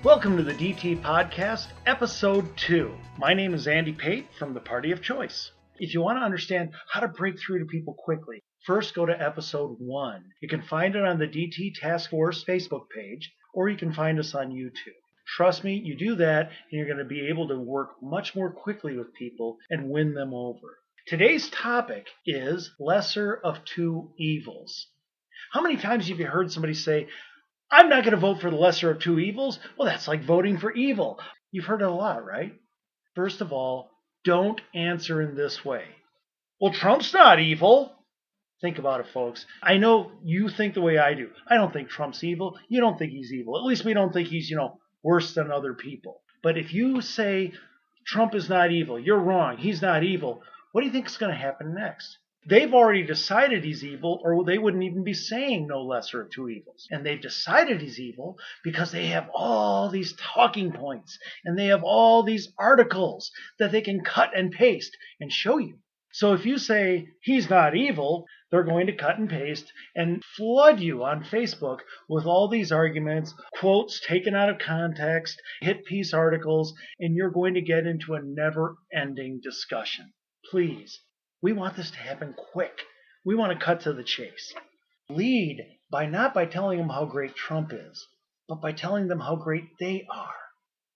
Welcome to the DT Podcast, Episode 2. My name is Andy Pate from The Party of Choice. If you want to understand how to break through to people quickly, first go to Episode 1. You can find it on the DT Task Force Facebook page, or you can find us on YouTube. Trust me, you do that, and you're going to be able to work much more quickly with people and win them over. Today's topic is lesser of two evils. How many times have you heard somebody say, I'm not going to vote for the lesser of two evils? Well, that's like voting for evil. You've heard it a lot, right? First of all, don't answer in this way. Well, Trump's not evil. Think about it, folks. I know you think the way I do. I don't think Trump's evil. You don't think he's evil. At least we don't think he's, worse than other people. But if you say Trump is not evil, you're wrong, he's not evil, what do you think is going to happen next? They've already decided he's evil, or they wouldn't even be saying no lesser of two evils. And they've decided he's evil because they have all these talking points, and they have all these articles that they can cut and paste and show you. So if you say he's not evil, they're going to cut and paste and flood you on Facebook with all these arguments, quotes taken out of context, hit piece articles, and you're going to get into a never-ending discussion. Please, we want this to happen quick. We want to cut to the chase. Lead not by telling them how great Trump is, but by telling them how great they are,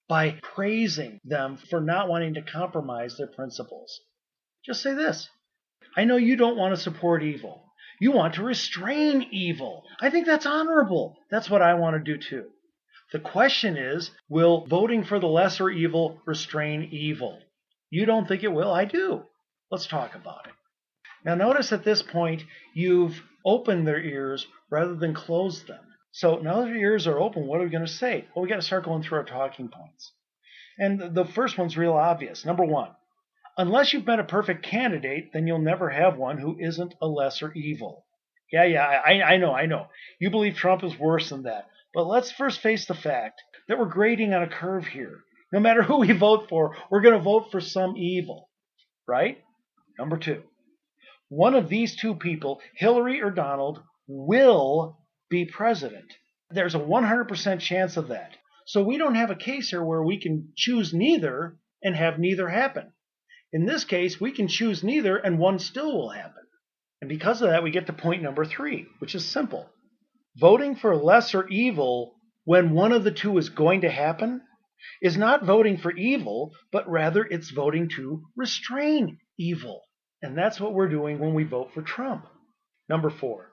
by praising them for not wanting to compromise their principles. Just say this. I know you don't want to support evil. You want to restrain evil. I think that's honorable. That's what I want to do too. The question is, will voting for the lesser evil restrain evil? You don't think it will? I do. Let's talk about it. Now notice at this point, you've opened their ears rather than closed them. So now that their ears are open, what are we going to say? Well, we got to start going through our talking points. And the first one's real obvious. Number one, unless you've met a perfect candidate, then you'll never have one who isn't a lesser evil. I know. You believe Trump is worse than that. But let's first face the fact that we're grading on a curve here. No matter who we vote for, we're going to vote for some evil. Right? Number two, one of these two people, Hillary or Donald, will be president. There's a 100% chance of that. So we don't have a case here where we can choose neither and have neither happen. In this case, we can choose neither and one still will happen. And because of that, we get to point number 3, which is simple. Voting for lesser evil when one of the two is going to happen is not voting for evil, but rather it's voting to restrain evil. And that's what we're doing when we vote for Trump. Number 4,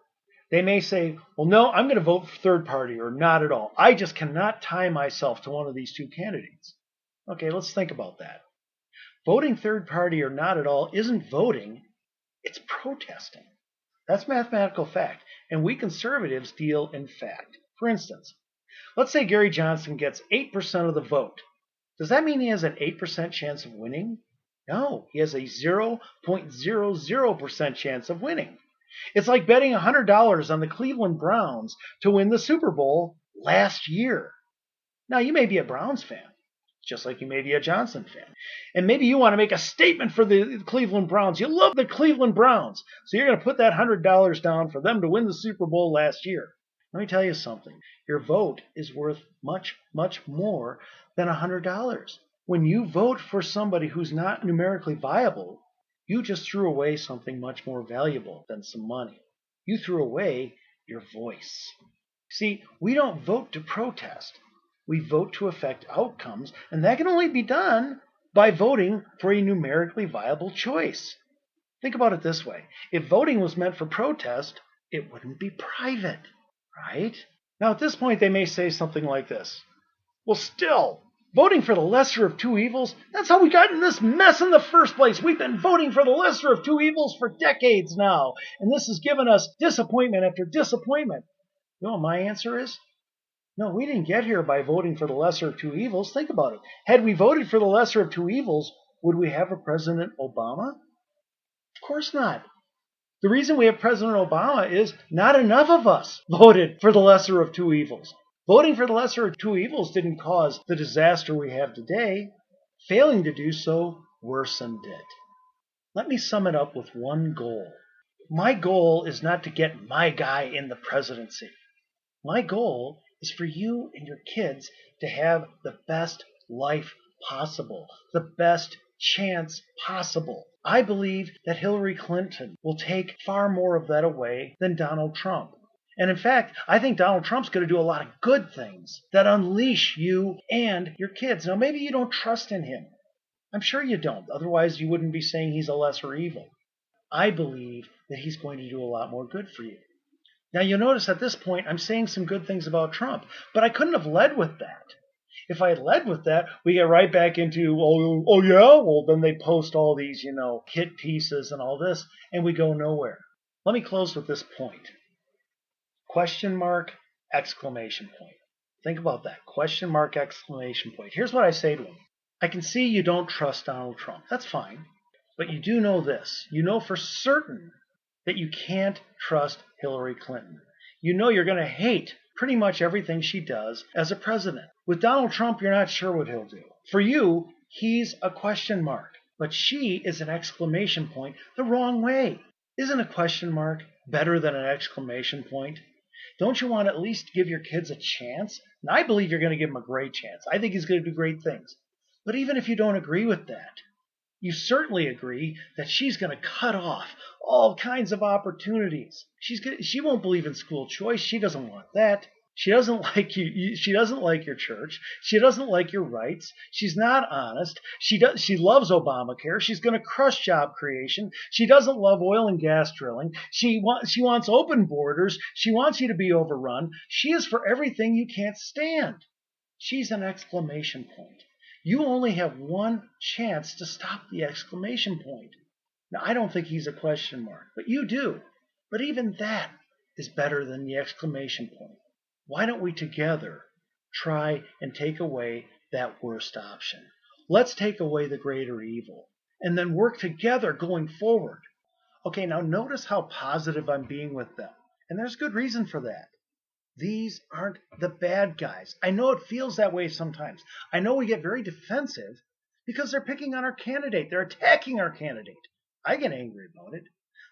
they may say, well, no, I'm going to vote for third party or not at all. I just cannot tie myself to one of these two candidates. Okay, let's think about that. Voting third party or not at all isn't voting, it's protesting. That's mathematical fact, and we conservatives deal in fact. For instance, let's say Gary Johnson gets 8% of the vote. Does that mean he has an 8% chance of winning? No, he has a 0.00% chance of winning. It's like betting $100 on the Cleveland Browns to win the Super Bowl last year. Now, you may be a Browns fan, just like you may be a Johnson fan. And maybe you want to make a statement for the Cleveland Browns. You love the Cleveland Browns, so you're going to put that $100 down for them to win the Super Bowl last year. Let me tell you something. Your vote is worth much, much more than $100. When you vote for somebody who's not numerically viable, you just threw away something much more valuable than some money. You threw away your voice. See, we don't vote to protest. We vote to affect outcomes, and that can only be done by voting for a numerically viable choice. Think about it this way. If voting was meant for protest, it wouldn't be private, right? Now, at this point, they may say something like this. Well, still, voting for the lesser of two evils, that's how we got in this mess in the first place. We've been voting for the lesser of two evils for decades now, and this has given us disappointment after disappointment. You know what my answer is? No, we didn't get here by voting for the lesser of two evils. Think about it. Had we voted for the lesser of two evils, would we have a President Obama? Of course not. The reason we have President Obama is not enough of us voted for the lesser of two evils. Voting for the lesser of two evils didn't cause the disaster we have today. Failing to do so worsened it. Let me sum it up with one goal. My goal is not to get my guy in the presidency. My goal is for you and your kids to have the best life possible, the best chance possible. I believe that Hillary Clinton will take far more of that away than Donald Trump. And in fact, I think Donald Trump's going to do a lot of good things that unleash you and your kids. Now, maybe you don't trust in him. I'm sure you don't. Otherwise, you wouldn't be saying he's a lesser evil. I believe that he's going to do a lot more good for you. Now, you'll notice at this point, I'm saying some good things about Trump, but I couldn't have led with that. If I had led with that, we get right back into, oh yeah, well, then they post all these, hit pieces and all this, and we go nowhere. Let me close with this point. Question mark, exclamation point. Think about that. Question mark, exclamation point. Here's what I say to him. I can see you don't trust Donald Trump. That's fine. But you do know this. You know for certain that you can't trust Hillary Clinton. You know you're going to hate pretty much everything she does as a president. With Donald Trump, you're not sure what he'll do. For you, he's a question mark. But she is an exclamation point the wrong way. Isn't a question mark better than an exclamation point? Don't you want to at least give your kids a chance? And I believe you're going to give him a great chance. I think he's going to do great things. But even if you don't agree with that, you certainly agree that she's going to cut off all kinds of opportunities. She won't believe in school choice. She doesn't want that. She doesn't like you. She doesn't like your church. She doesn't like your rights. She's not honest. She loves Obamacare. She's going to crush job creation. She doesn't love oil and gas drilling. She wants open borders. She wants you to be overrun. She is for everything you can't stand. She's an exclamation point. You only have one chance to stop the exclamation point. Now, I don't think he's a question mark, but you do. But even that is better than the exclamation point. Why don't we together try and take away that worst option? Let's take away the greater evil and then work together going forward. Okay, now notice how positive I'm being with them. And there's good reason for that. These aren't the bad guys. I know it feels that way sometimes. I know we get very defensive because they're picking on our candidate. They're attacking our candidate. I get angry about it.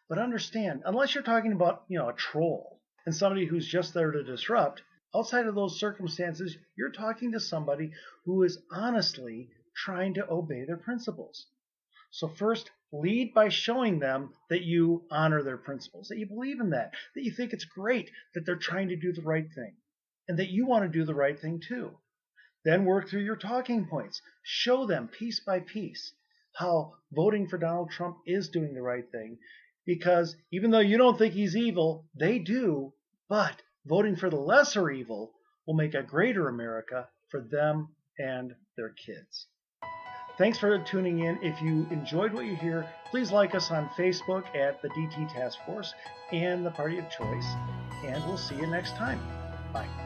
But understand, unless you're talking about, a troll and somebody who's just there to disrupt, outside of those circumstances, you're talking to somebody who is honestly trying to obey their principles. So first, lead by showing them that you honor their principles, that you believe in that you think it's great that they're trying to do the right thing, and that you want to do the right thing too. Then work through your talking points. Show them piece by piece how voting for Donald Trump is doing the right thing, because even though you don't think he's evil, they do, but voting for the lesser evil will make a greater America for them and their kids. Thanks for tuning in. If you enjoyed what you hear, please like us on Facebook at the DT Task Force and the Party of Choice, and we'll see you next time. Bye.